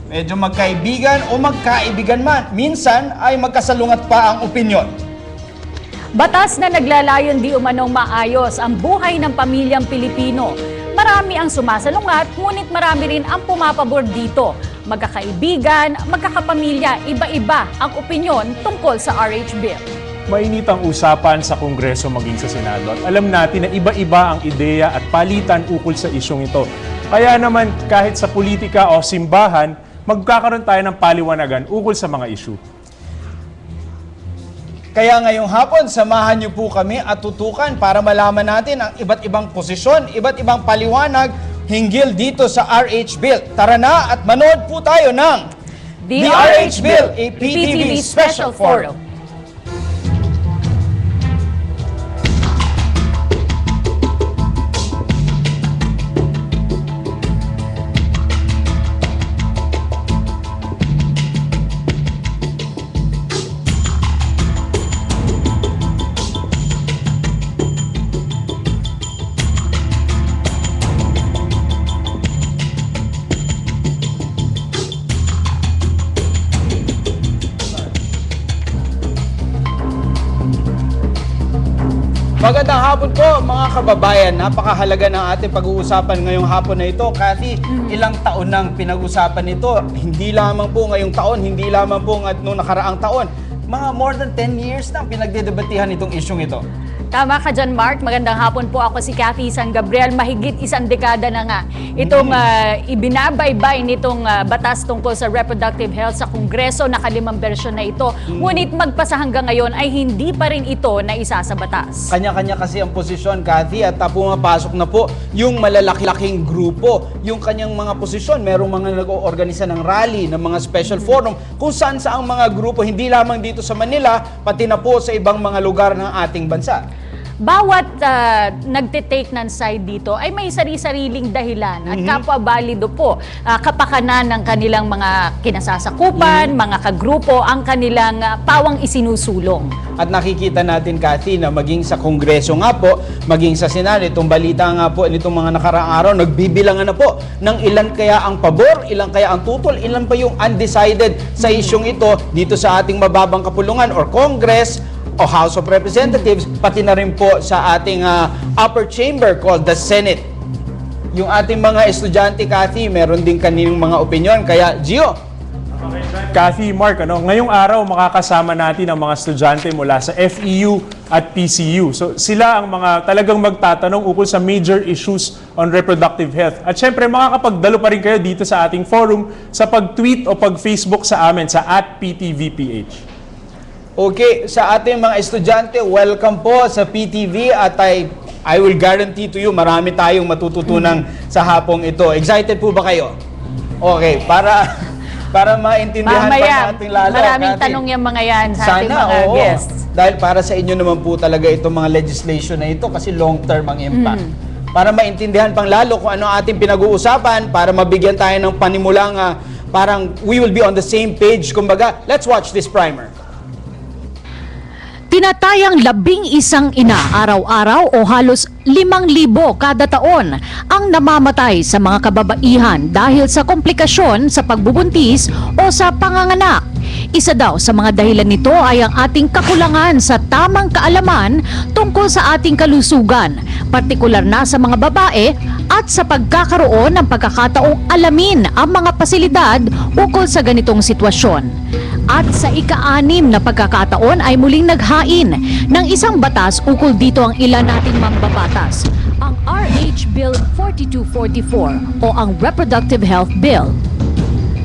medyo magkaibigan o magkaibigan man, minsan ay magkasalungat pa ang opinyon. Batas na naglalayon di umanong maayos ang buhay ng pamilyang Pilipino. Marami ang sumasalungat, ngunit marami rin ang pumapabor dito. Magkakaibigan, magkakapamilya, iba-iba ang opinyon tungkol sa RH Bill. Mainit ang usapan sa Kongreso maging sa Senado at alam natin na iba-iba ang ideya at palitan ukol sa isyong ito. Kaya naman kahit sa politika o simbahan, magkakaroon tayo ng paliwanagan ukol sa mga isyu. Kaya ngayong hapon, samahan niyo po kami at tutukan para malaman natin ang iba't ibang posisyon, iba't ibang paliwanag hinggil dito sa RH Bill. Tara na at manood po tayo ng The RH Bill, a PTV Special Forum. Magandang hapon po mga kababayan. Napakahalaga ng ating pag-uusapan ngayong hapon na ito. Kasi ilang taon nang pinag-usapan ito. Hindi lamang po ngayong taon, hindi lamang po noong nakaraang taon. Mga more than 10 years na pinagdedebatihan itong isyong ito. Tama ka dyan, Mark. Magandang hapon po. Ako si Cathy San Gabriel. Mahigit isang dekada na nga itong ibinabaybay nitong batas tungkol sa reproductive health sa Kongreso. Nakalimang bersyon na ito. Ngunit magpasa hanggang ngayon ay hindi pa rin ito na isa sa batas. Kanya-kanya kasi ang posisyon, Cathy, at pumapasok na po yung malalaking grupo. Yung kanyang mga posisyon, merong mga nag-oorganisa ng rally, ng mga special forum, kung saan saang mga grupo, hindi lamang dito sa Manila, pati na po sa ibang mga lugar ng ating bansa. Bawat nagtitake ng side dito ay may sari-sariling dahilan at kapwa-balido po kapakanan ng kanilang mga kinasasakupan, mga kagrupo, ang kanilang pawang isinusulong. At nakikita natin, Cathy, na maging sa Kongreso nga po, maging sa Senado, itong balita nga po nitong mga nakaraang araw, nagbibilangan na po ng ilan kaya ang pabor, ilan kaya ang tutol, ilan pa yung undecided sa isyong ito dito sa ating mababang kapulungan or Congress o House of Representatives, pati na rin po sa ating upper chamber called the Senate. Yung ating mga estudyante, Cathy, meron din kanilang mga opinion. Kaya, Gio. Cathy, Mark, ngayong araw makakasama natin ang mga estudyante mula sa FEU at PCU. So sila ang mga talagang magtatanong ukol sa major issues on reproductive health. At syempre makakapagdalo pa rin kayo dito sa ating forum sa pag-tweet o pag-Facebook sa amin sa @PTVPH. Okay, sa ating mga estudyante, welcome po sa PTV at I will guarantee to you, marami tayong matututunan sa hapong ito. Excited po ba kayo? Okay, para maintindihan pa natin lalo. Maraming tanong yung mga yan sa ating mga guests. Dahil para sa inyo naman po talaga itong mga legislation na ito kasi long-term ang impact. Para maintindihan pang lalo kung ano ating pinag-uusapan, para mabigyan tayo ng panimulang parang we will be on the same page. Kumbaga, let's watch this primer. Tinatayang 11 ina araw-araw o halos 5,000 kada taon ang namamatay sa mga kababaihan dahil sa komplikasyon sa pagbubuntis o sa panganganak. Isa daw sa mga dahilan nito ay ang ating kakulangan sa tamang kaalaman tungkol sa ating kalusugan, partikular na sa mga babae at sa pagkakaroon ng pagkakataong alamin ang mga pasilidad ukol sa ganitong sitwasyon. At sa ika-6 na pagkakataon ay muling naghain ng isang batas ukol dito ang ilan nating mambabatas, ang RH Bill 4244 o ang Reproductive Health Bill.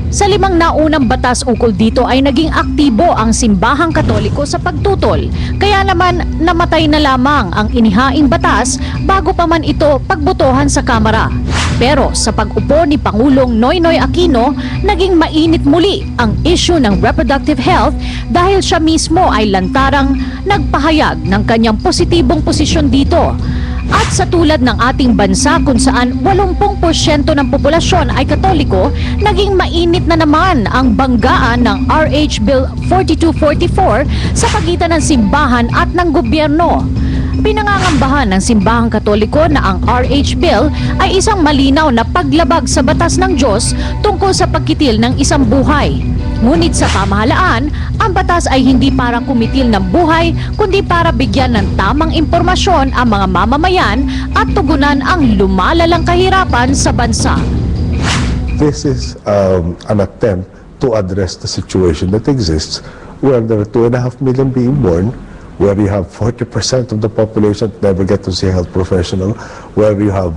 Sa 5 naunang batas ukol dito ay naging aktibo ang simbahang Katoliko sa pagtutol. Kaya naman namatay na lamang ang inihaing batas bago pa man ito pagbotohan sa Kamara. Pero sa pag-upo ni Pangulong Noynoy Aquino, naging mainit muli ang issue ng reproductive health dahil siya mismo ay lantarang nagpahayag ng kanyang positibong posisyon dito. At sa tulad ng ating bansa kung saan 80% ng populasyon ay Katoliko, naging mainit na naman ang banggaan ng RH Bill 4244 sa pagitan ng simbahan at ng gobyerno. Pinangangambahan ng Simbahang Katoliko na ang RH Bill ay isang malinaw na paglabag sa batas ng Diyos tungkol sa pagkitil ng isang buhay. Ngunit sa pamahalaan, ang batas ay hindi para kumitil ng buhay, kundi para bigyan ng tamang impormasyon ang mga mamamayan at tugunan ang lumalalang kahirapan sa bansa. This is an attempt to address the situation that exists where there are 2.5 million being born, where you have 40% of the population that never get to see a health professional, where you have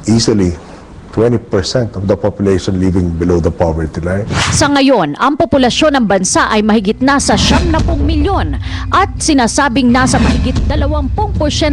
easily 20% of the population living below the poverty line. Sa ngayon, ang populasyon ng bansa ay mahigit nasa 70 milyon at sinasabing nasa mahigit 20%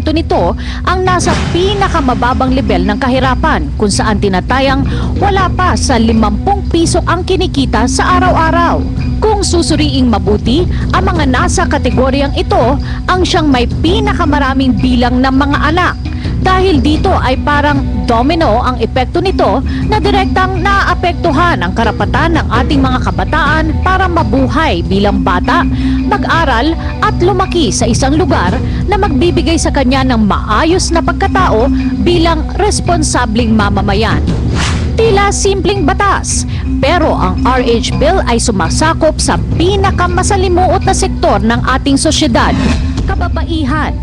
nito ang nasa pinakamababang level ng kahirapan kung saan tinatayang wala pa sa 50 piso ang kinikita sa araw-araw. Kung susuriing mabuti, ang mga nasa kategoryang ito ang siyang may pinakamaraming bilang ng mga anak. Dahil dito ay parang domino ang epekto nito na direktang naapektuhan ang karapatan ng ating mga kabataan para mabuhay bilang bata, mag-aral at lumaki sa isang lugar na magbibigay sa kanya ng maayos na pagkatao bilang responsableng mamamayan. Tila simpleng batas, pero ang RH Bill ay sumasakop sa pinakamasalimuot na sektor ng ating sosyedad: kababaihan,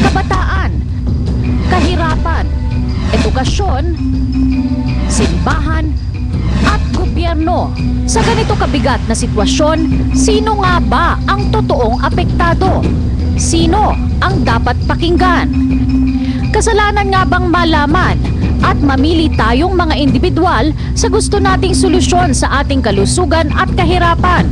kabataan, kahirapan, edukasyon, simbahan, at gobyerno. Sa ganito kabigat na sitwasyon, sino nga ba ang totoong apektado? Sino ang dapat pakinggan? Kasalanan nga bang malaman at mamili tayong mga individual sa gusto nating solusyon sa ating kalusugan at kahirapan?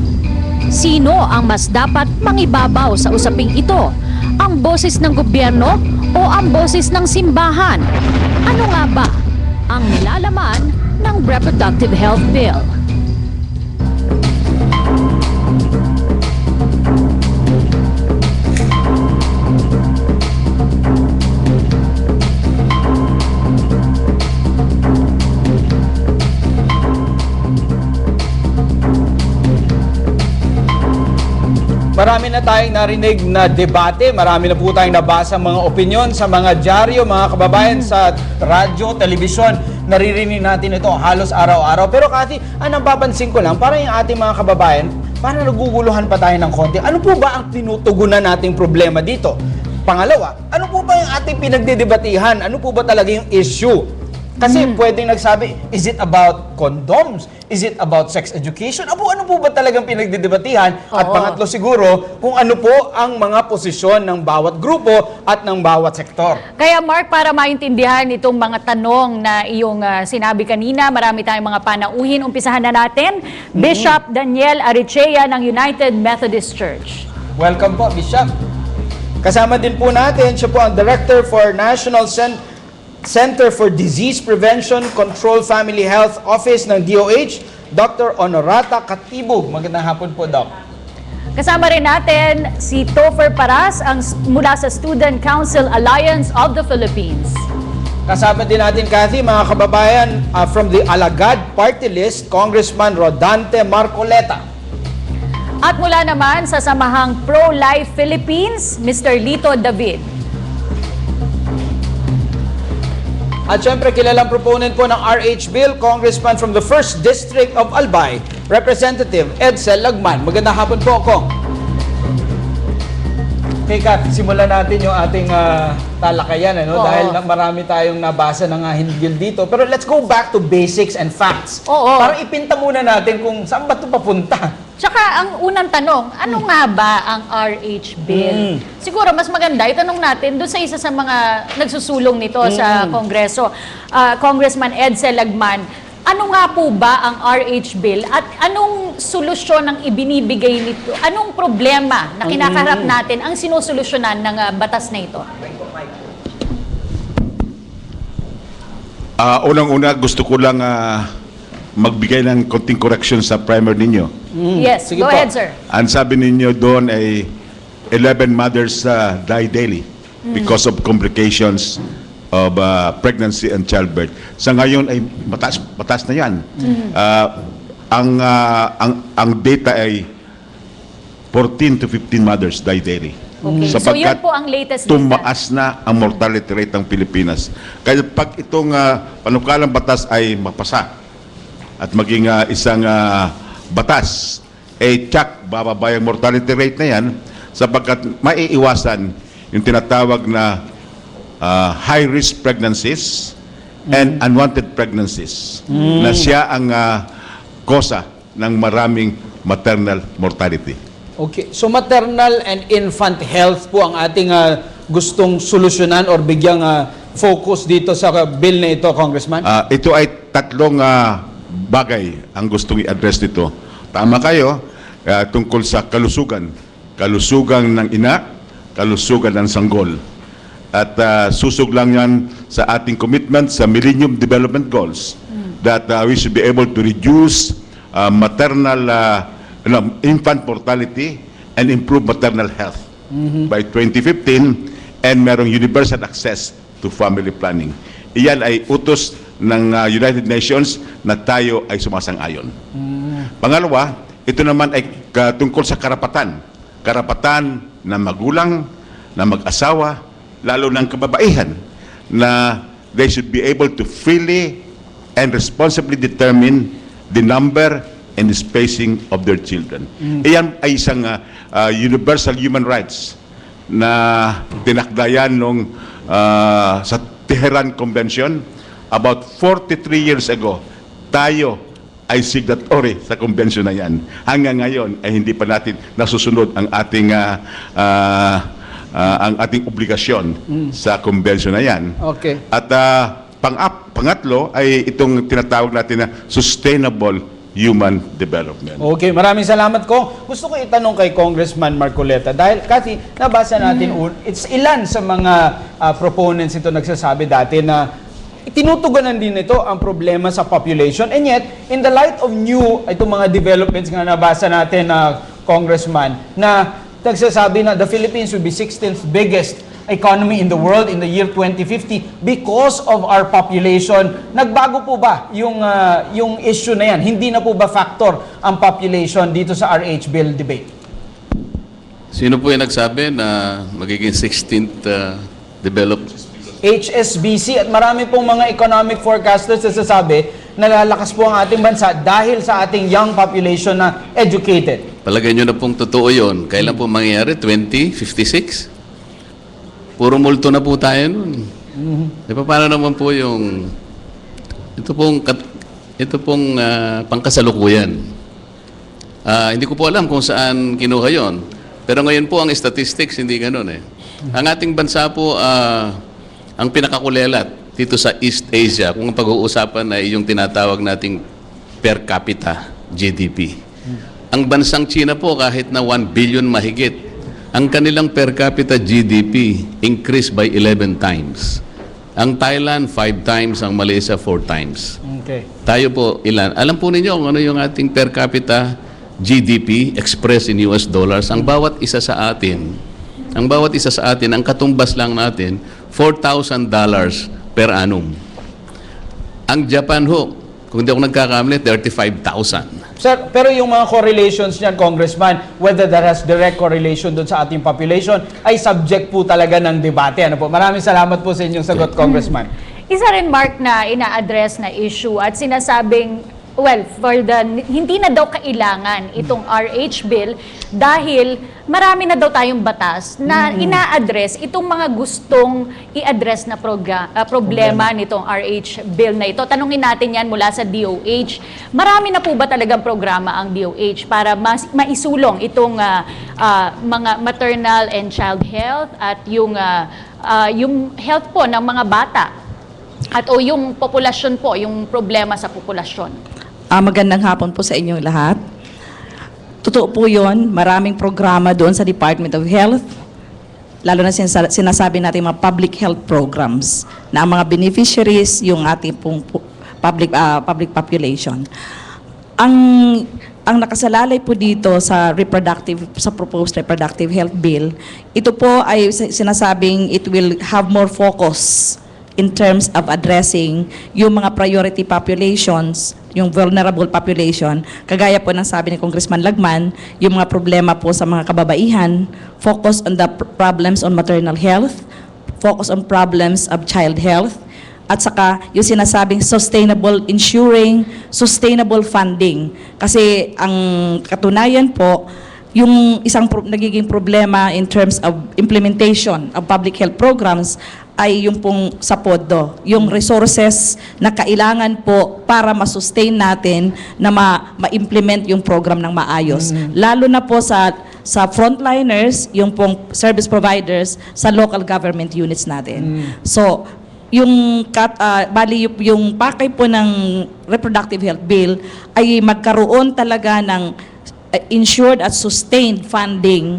Sino ang mas dapat mangibabaw sa usaping ito? Ang boses ng gobyerno o ang boses ng simbahan? Ano nga ba ang nilalaman ng Reproductive Health Bill? Marami na tayong narinig na debate, marami na po tayong nabasa mga opinyon sa mga dyaryo, mga kababayan sa radyo, telebisyon. Naririnig natin ito halos araw-araw. Pero Cathy, ang napapansin ko lang, parang yung ating mga kababayan, parang naguguluhan pa tayo ng konti. Ano po ba ang tinutugunan nating problema dito? Pangalawa, ano po ba yung ating pinagdidebatihan? Ano po ba talaga yung issue? Kasi pwedeng nagsabi, is it about condoms? Is it about sex education? Ano po ba talagang pinagdidebatihan? At pangatlo siguro, kung ano po ang mga posisyon ng bawat grupo at ng bawat sektor. Kaya Mark, para maintindihan itong mga tanong na iyong sinabi kanina, marami tayong mga panauhin. Umpisahan na natin. Bishop Daniel Arichea ng United Methodist Church. Welcome po, Bishop. Kasama din po natin, siya po ang Director for National Center for Disease Prevention, Control, Family Health Office ng DOH, Dr. Honorata Katibog. Magandang hapon po, Doc. Kasama rin natin si Topher Paras mula sa Student Council Alliance of the Philippines. Kasama din natin, Cathy, mga kababayan from the Alagad Party List, Congressman Rodante Marcoleta. At mula naman sa Samahang Pro-Life Philippines, Mr. Lito David. At syempre, kilalang proponent po ng RH Bill, Congressman from the 1st District of Albay, Representative Edsel Lagman. Magandang hapon po, Kong. Okay, Kat, simulan natin yung ating talakayan, ano? Oo. Dahil marami tayong nabasa ng hinggil dito. Pero let's go back to basics and facts. Oo. Para ipinta muna natin kung saan ba ito papunta. Tsaka ang unang tanong, ano nga ba ang RH Bill? Siguro mas maganda itanong natin doon sa isa sa mga nagsusulong nito sa Kongreso, Congressman Edsel Lagman. Ano nga po ba ang RH Bill at anong solusyon ang ibinibigay nito? Anong problema na kinakaharap natin ang sinusolusyonan ng batas na ito? Unang-una, gusto ko lang magbigay ng konting correction sa primer ninyo. Yes, Sige go po. ahead, sir. Ang sabi ninyo doon ay 11 mothers die daily because of complications of pregnancy and childbirth. Sa ngayon ay mataas na yan. Ang data ay 14 to 15 mothers die daily. Okay. So yun po ang latest data. tumaas na ang mortality rate ng Pilipinas. Kaya pag itong panukalang batas ay mapasa at maging isang batas, bababa yung mortality rate na yan sapagkat maiiwasan yung tinatawag na high-risk pregnancies and unwanted pregnancies na siya ang kosa ng maraming maternal mortality. Okay. So maternal and infant health po ang ating gustong solusyonan or bigyang focus dito sa bill na ito, Congressman? Ito ay tatlong bagay ang gustong i-address dito. Tama kayo, tungkol sa kalusugan. Kalusugan ng ina, kalusugan ng sanggol. At susog lang yan sa ating commitment sa Millennium Development Goals that we should be able to reduce infant mortality and improve maternal health by 2015 and merong universal access to family planning. Iyan ay utos ng United Nations na tayo ay sumasang-ayon. Pangalawa, ito naman ay tungkol sa karapatan. Karapatan na magulang, na mag-asawa, lalo ng kababaihan, na they should be able to freely and responsibly determine the number and the spacing of their children. Iyan ay isang universal human rights na tinakdayan nung sa Tehran Convention about 43 years ago. Tayo ay signatory sa convention na yan. Hanggang ngayon ay hindi pa natin nasusunod ang ating obligasyon sa convention na yan. Okay. At pangatlo ay itong tinatawag natin na sustainable human development. Okay, maraming salamat ko. Gusto ko itanong kay Congressman Marcoleta dahil kasi nabasa natin it's ilan sa mga proponents ito nagsasabi dati na tinutugunan din ito ang problema sa population, and yet in the light of itong mga developments nga nabasa natin na Congressman na nagsasabi na the Philippines will be 16th biggest economy in the world in the year 2050 because of our population. Nagbago po ba yung issue na yan? Hindi na po ba factor ang population dito sa RH bill debate? Sino po yung nagsabi na magiging 16th developed? HSBC at marami pong mga economic forecasters na sasabi na lalakas po ang ating bansa dahil sa ating young population na educated. Palagay nyo na pong totoo yun. Kailan po mangyayari? 2056? Puro multo na po tayo nun. Di ba paano naman po yung ito pong pangkasalukuyan. Hindi ko po alam kung saan kinuha yon. Pero ngayon po ang statistics hindi ganoon eh. Ang ating bansa po ang pinakakulelat dito sa East Asia kung ang pag-uusapan ay yung tinatawag nating per capita GDP. Ang bansang China po kahit na 1 billion mahigit, ang kanilang per capita GDP increased by 11 times. Ang Thailand 5 times, ang Malaysia 4 times. Okay. Tayo po ilan? Alam po ninyo kung ano yung ating per capita GDP expressed in US dollars. Ang bawat isa sa atin, ang katumbas lang natin, $4,000 per annum. Ang Japan ho, kung hindi ako nagkakamali, 35,000. Sir, pero yung mga correlations niyan, Congressman, whether that has direct correlation doon sa ating population, ay subject po talaga ng debate. Ano po? Maraming salamat po sa inyong sagot, Congressman. Isa rin, Mark, na ina-address na issue at sinasabing, hindi na daw kailangan itong RH bill dahil marami na daw tayong batas na ina-address itong mga gustong i-address na problema nitong RH bill na ito. Tanungin natin yan mula sa DOH. Marami na po ba talagang programa ang DOH para maisulong itong mga maternal and child health at yung health po ng mga bata at o yung populasyon po, yung problema sa populasyon? Magandang hapon po sa inyong lahat. Totoo po yun, maraming programa doon sa Department of Health, lalo na sinasabi natin mga public health programs na ang mga beneficiaries yung ating pong public population. Ang nakasalalay po dito sa proposed reproductive health bill, ito po ay sinasabing it will have more focus in terms of addressing yung mga priority populations, yung vulnerable population, kagaya po ng sabi ni Congressman Lagman, yung mga problema po sa mga kababaihan, focus on the problems on maternal health, focus on problems of child health, at saka yung sinasabing ensuring sustainable funding. Kasi ang katunayan po, yung isang nagiging problema in terms of implementation of public health programs ay yung pong sa PODO, yung resources na kailangan po para ma-sustain natin na ma-implement yung program ng maayos. Lalo na po sa frontliners, yung pong service providers sa local government units natin. So, yung yung pakay po ng reproductive health bill ay magkaroon talaga ng insured at sustained funding,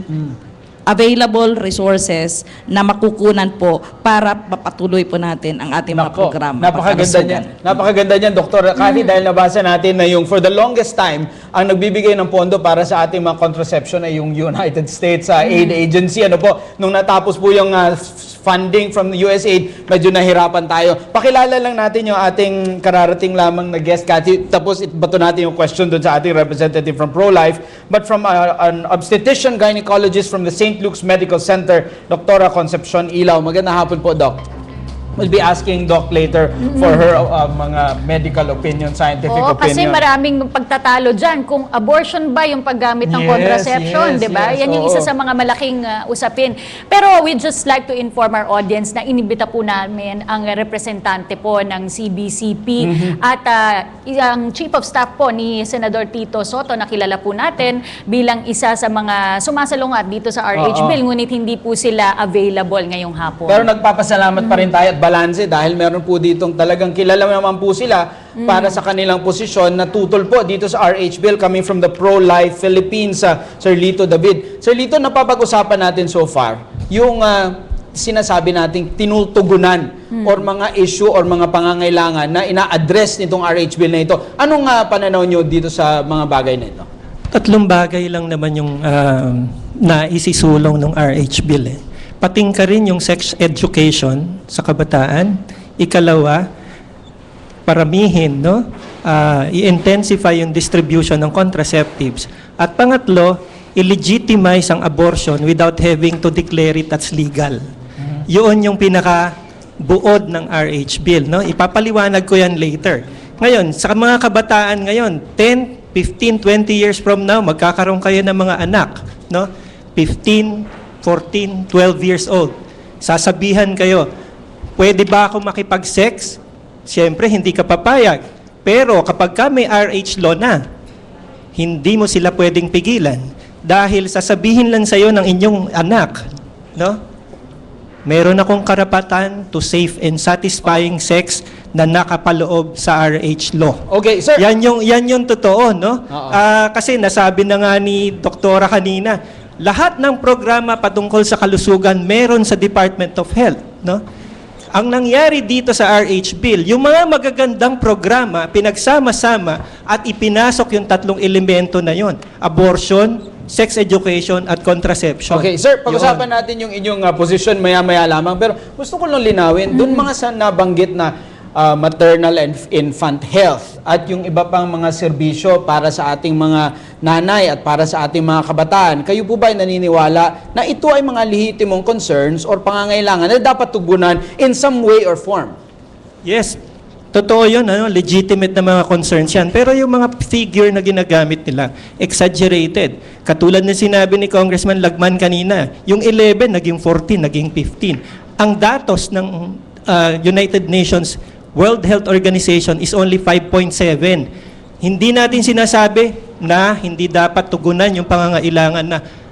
available resources na makukunan po para mapatuloy po natin ang ating mga Nako, programa. napakaganda niyan. Napakaganda niyan, Dr. Cathy, dahil nabasa natin na yung for the longest time, ang nagbibigay ng pondo para sa ating mga contraception ay yung United States Aid Agency. Ano po, nung natapos po yung funding from the USAID, medyo nahirapan tayo. Pakilala lang natin yung ating kararating lamang na guest, Cathy. Tapos bato natin yung question doon sa ating representative from Pro-Life. But from an obstetrician gynecologist from the St. Luke's Medical Center, Dr. Concepcion Ilaw. Magandang hapon po, Doc. We'll be asking Doc later for her mga medical opinion, scientific Oo, kasi opinion. maraming pagtatalo dyan. Kung abortion ba yung paggamit ng Yes, contraception, di ba? yes, Yan yung oo. isa sa mga malaking usapin. Pero we'd just like to inform our audience na inibita po namin ang representante po ng CBCP at ang Chief of Staff po ni Senador Tito Soto, na kilala po natin bilang isa sa mga sumasalungat dito sa RH Oo. Bill, ngunit hindi po sila available ngayong hapon. Pero nagpapasalamat pa rin tayo at balanse dahil meron po ditong talagang kilala naman po sila para sa kanilang posisyon na tutol po dito sa RH Bill coming from the Pro-Life Philippines, Sir Lito David. Sir Lito, napapag-usapan natin so far yung sinasabi nating tinultugunan or mga issue or mga pangangailangan na ina-address nitong RH Bill na ito. Anong pananaw nyo dito sa mga bagay na ito? Tatlong bagay lang naman yung naisisulong ng RH Bill. Pating ka rin yung sex education sa kabataan. Ikalawa, paramihin, no? I-intensify yung distribution ng contraceptives. At pangatlo, i-legitimize ang abortion without having to declare it as legal. Yun yung pinaka-buod ng RH Bill, no? Ipapaliwanag ko yan later. Ngayon, sa mga kabataan ngayon, 10, 15, 20 years from now, magkakaroon kayo ng mga anak, no? 15, 14, 12 years old. Sasabihan kayo, pwede ba ako makipag-sex? Siyempre, hindi ka papayag. Pero kapag ka may RH law na, hindi mo sila pwedeng pigilan dahil sasabihin lang sa'yo ng inyong anak, no? Meron akong karapatan to safe and satisfying sex na nakapaloob sa RH law. Okay, sir. Yan yung totoo, no? Oo. Kasi nasabi na nga ni Doktora kanina, lahat ng programa patungkol sa kalusugan meron sa Department of Health, no? Ang nangyari dito sa RH Bill, yung mga magagandang programa pinagsama-sama at ipinasok yung tatlong elemento na yon: abortion, sex education at contraception. Okay, sir, pag-usapan Yun. natin yung inyong position maya-maya lamang. Pero gusto ko lang linawin, doon mga sa nabanggit na maternal and infant health at yung iba pang mga serbisyo para sa ating mga nanay at para sa ating mga kabataan. Kayo po ba ay naniniwala na ito ay mga lehitimong concerns or pangangailangan na dapat tugunan in some way or form? Yes, totoo yun, legitimate na mga concerns yan. Pero yung mga figure na ginagamit nila, exaggerated. Katulad na sinabi ni Congressman Lagman kanina, yung 11 naging 14, naging 15. Ang datos ng United Nations World Health Organization is only 5.7. Hindi natin sinasabi na hindi dapat tugunan yung pangangailangan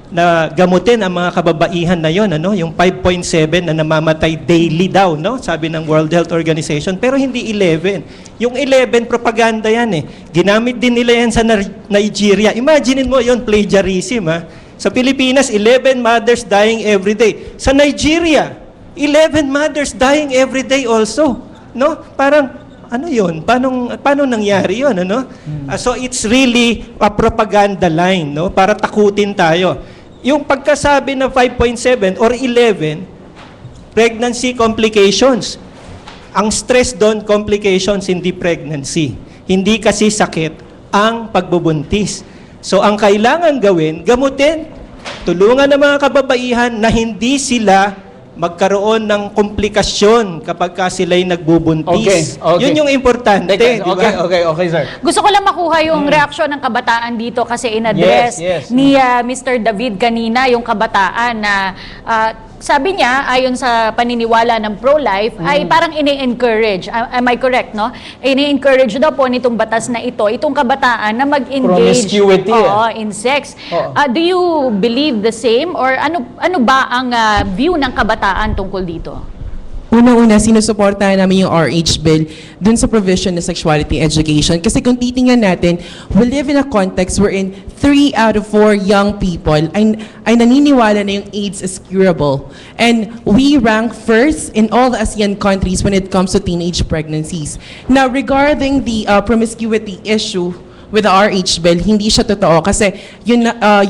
na gamutin ang mga kababaihan na yon, yung 5.7 na namamatay daily daw, no? Sabi ng World Health Organization, pero hindi 11. Yung 11 propaganda yan eh. Ginamit din nila yan sa Nigeria. Imagine mo yon, plagiarism ha. Sa Pilipinas, 11 mothers dying every day. Sa Nigeria, 11 mothers dying every day also. No? Parang, ano yun? Paano nangyari yun? Ano? So it's really a propaganda line, no? Para takutin tayo. Yung pagkasabi na 5.7 or 11, pregnancy complications. Ang stress doon, complications, hindi pregnancy. Hindi kasi sakit ang pagbubuntis. So ang kailangan gawin, gamutin, tulungan ng mga kababaihan na hindi sila magkaroon ng komplikasyon kapag ka sila'y nagbubuntis. Okay. Yun yung importante, di Teka, ba? okay, sir. Gusto ko lang makuha yung reaksyon ng kabataan dito kasi in-address Yes. ni Mr. David kanina yung kabataan na sabi niya, ayon sa paniniwala ng pro-life, ay parang ini-encourage. Am I correct, no? Ini-encourage daw po nitong batas na ito, itong kabataan na mag-engage Promiscuity, in sex. Oo. Do you believe the same? Or ano ba ang view ng kabataan tungkol dito? Unang-una, sinusuportahan namin yung RH bill dun sa provision ng sexuality education. Kasi kung titingnan natin, we live in a context wherein 3 out of 4 young people ay naniniwala na yung AIDS is curable. And we rank first in all the ASEAN countries when it comes to teenage pregnancies. Now, regarding the promiscuity issue with the RH bill, hindi siya totoo kasi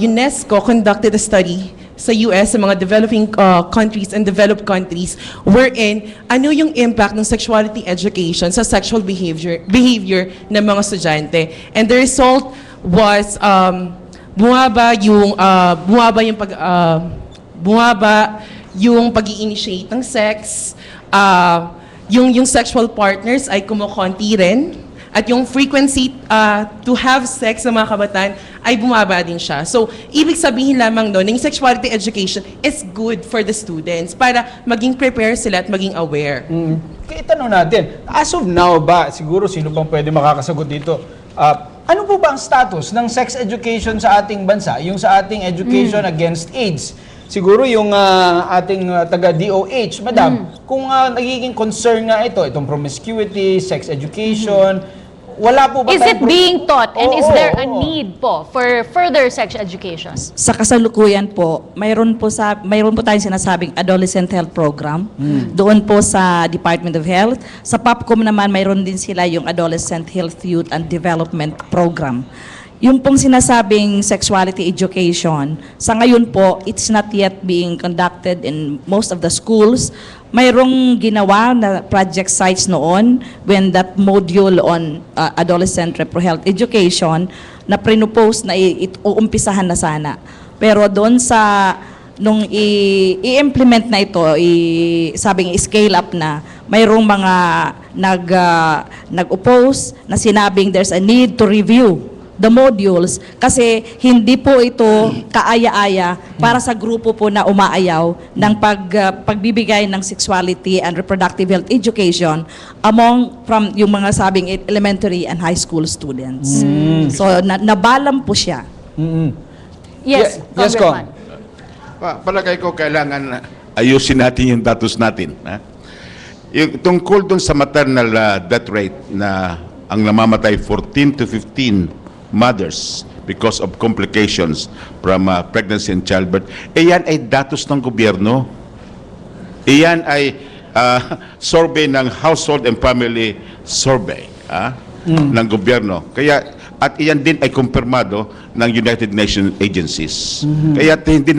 UNESCO conducted a study sa US, sa mga developing countries and developed countries, wherein ano yung impact ng sexuality education sa sexual behavior ng mga estudyante. And the result was bumaba yung pag-i-initiate ng sex, yung sexual partners ay kumukonti rin, at yung frequency to have sex ng mga kabataan ay bumaba din siya. So, ibig sabihin lamang doon, yung sexuality education is good for the students para maging prepare sila at maging aware. Kaya itanong natin, as of now ba, siguro sino pang pwede makakasagot dito, ano po ba ang status ng sex education sa ating bansa, yung sa ating education against AIDS? Siguro yung ating taga-DOH, madam, kung nagiging concern nga itong promiscuity, sex education, wala po ba Is it tayong being taught? And is there a Oo. need po for further sex education? Sa kasalukuyan po, mayroon po tayong sinasabing adolescent health program. Doon po sa Department of Health. Sa POPCOM naman, mayroon din sila yung Adolescent Health, Youth and Development Program. Yung pong sinasabing sexuality education, sa ngayon po, it's not yet being conducted in most of the schools. Mayroong ginawa na project sites noon when that module on adolescent repro health education na prinopose na uumpisahan na sana. Pero doon sa nung i-implement na ito, sabing scale up na, mayroong mga nag-oppose na sinabing there's a need to review the modules kasi hindi po ito kaaya-aya para sa grupo po na umaayaw ng pagbibigay ng sexuality and reproductive health education from yung mga sabing elementary and high school students. So nabalam po siya. Yes, Yes, Congressman. Palagay ko kailangan ayusin natin yung datos natin. Ha? Yung tungkol dun sa maternal death rate na ang namamatay 14 to 15 mothers because of complications from pregnancy and childbirth, yan ay datos ng gobyerno. Iyan ay survey ng Household and Family Survey ng gobyerno. Kaya at iyan din ay kumpirmado ng United Nations agencies. Kaya hindi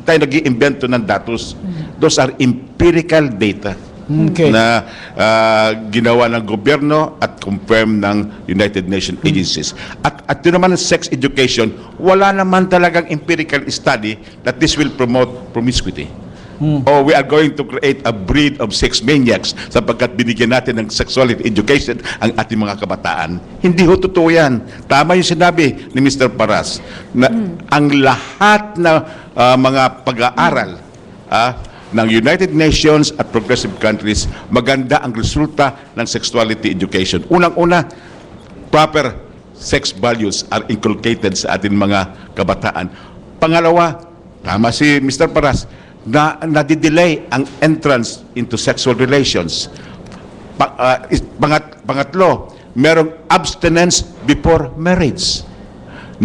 tayo nag-iimbento ng datos. Those are empirical data na ginawa ng gobyerno at confirm ng United Nations agencies. At yun naman sex education, wala naman talagang empirical study that this will promote promiscuity. Or we are going to create a breed of sex maniacs sapagkat binigyan natin ng sexuality education ang ating mga kabataan. Hindi ho totoo yan. Tama yung sinabi ni Mr. Paras na ang lahat na mga pag-aaral ng United Nations at progressive countries, maganda ang resulta ng sexuality education. Unang-una, proper sex values are inculcated sa ating mga kabataan. Pangalawa, tama si Mr. Paras, na nadidelay ang entrance into sexual relations. Pangatlo, merong abstinence before marriage.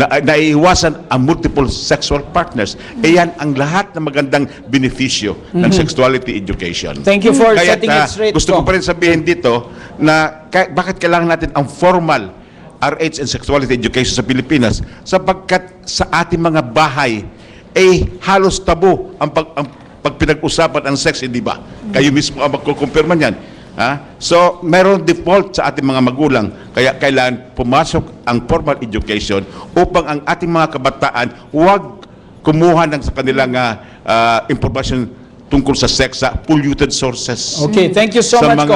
Naiiwasan ang multiple sexual partners. Iyan ang lahat ng magandang benepisyo ng sexuality education. Thank you for Kaya setting it straight, gusto ko Kong. pa rin sabihin dito na bakit kailangan natin ang formal RH and sexuality education sa Pilipinas sapagkat sa ating mga bahay halos tabu ang pag pinag-usapan ang sex, hindi ba? Kayo mismo ang magkukumpirma niyan. So, meron default sa ating mga magulang. Kaya kailangan pumasok ang formal education upang ang ating mga kabataan huwag kumuha ng sa kanilang impormasyon tungkol sa sex sa polluted sources. Okay, thank you so sa much,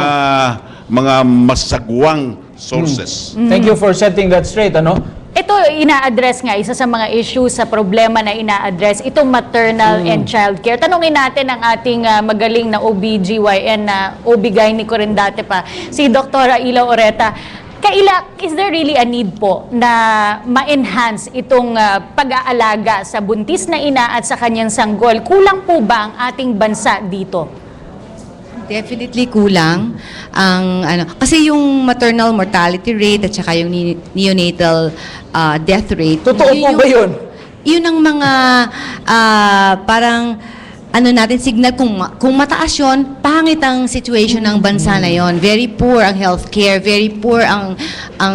mga masagwang sources. Thank you for setting that straight, ano? Ito ina-address nga, isa sa mga issues sa problema na ina-address, itong maternal and child care. Tanungin natin ang ating magaling na OBGYN na OB-GYN ko rin dati pa, si Dr. Ila Oreta. Is there really a need po na ma-enhance itong pag-aalaga sa buntis na ina at sa kanyang sanggol? Kulang po ba ang ating bansa dito? Definitely kulang ang kasi yung maternal mortality rate at saka yung neonatal death rate. Totoo po ba yun? Yun ang mga parang natin signal kung mataas yun, pangit ang situation ng bansa na yon. Very poor ang healthcare, very poor ang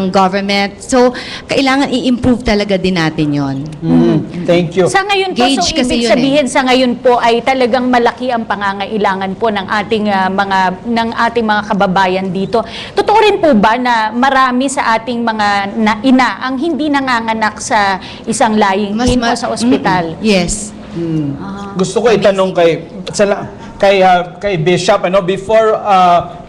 government. So kailangan i-improve talaga din natin yon. Thank you. Sa ngayon po, Gauge so kasi ibig yun sabihin sa ngayon po ay talagang malaki ang pangangailangan po ng ating mga kababayan dito. Totoo rin po ba na marami sa ating mga ina ang hindi nanganganak sa isang laying in o sa ospital? Yes. Gusto ko itanong kay Bishop, before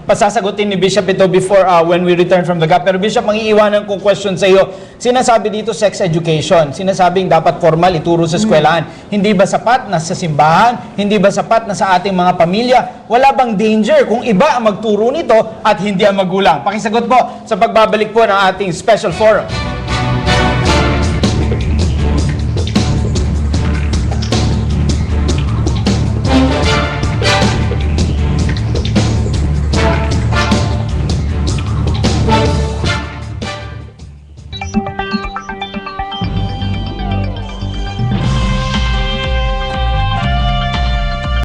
pasasagutin ni Bishop ito before when we return from the gap. Pero Bishop, mangiiwanan kong question sa iyo. Sinasabi dito sex education. Sinasabing dapat formal ituro sa eskwelahan. Hindi ba sapat na sa simbahan? Hindi ba sapat na sa ating mga pamilya? Wala bang danger kung iba ang magturo nito at hindi ang magulang? Pakisagot po sa pagbabalik po ng ating special forum.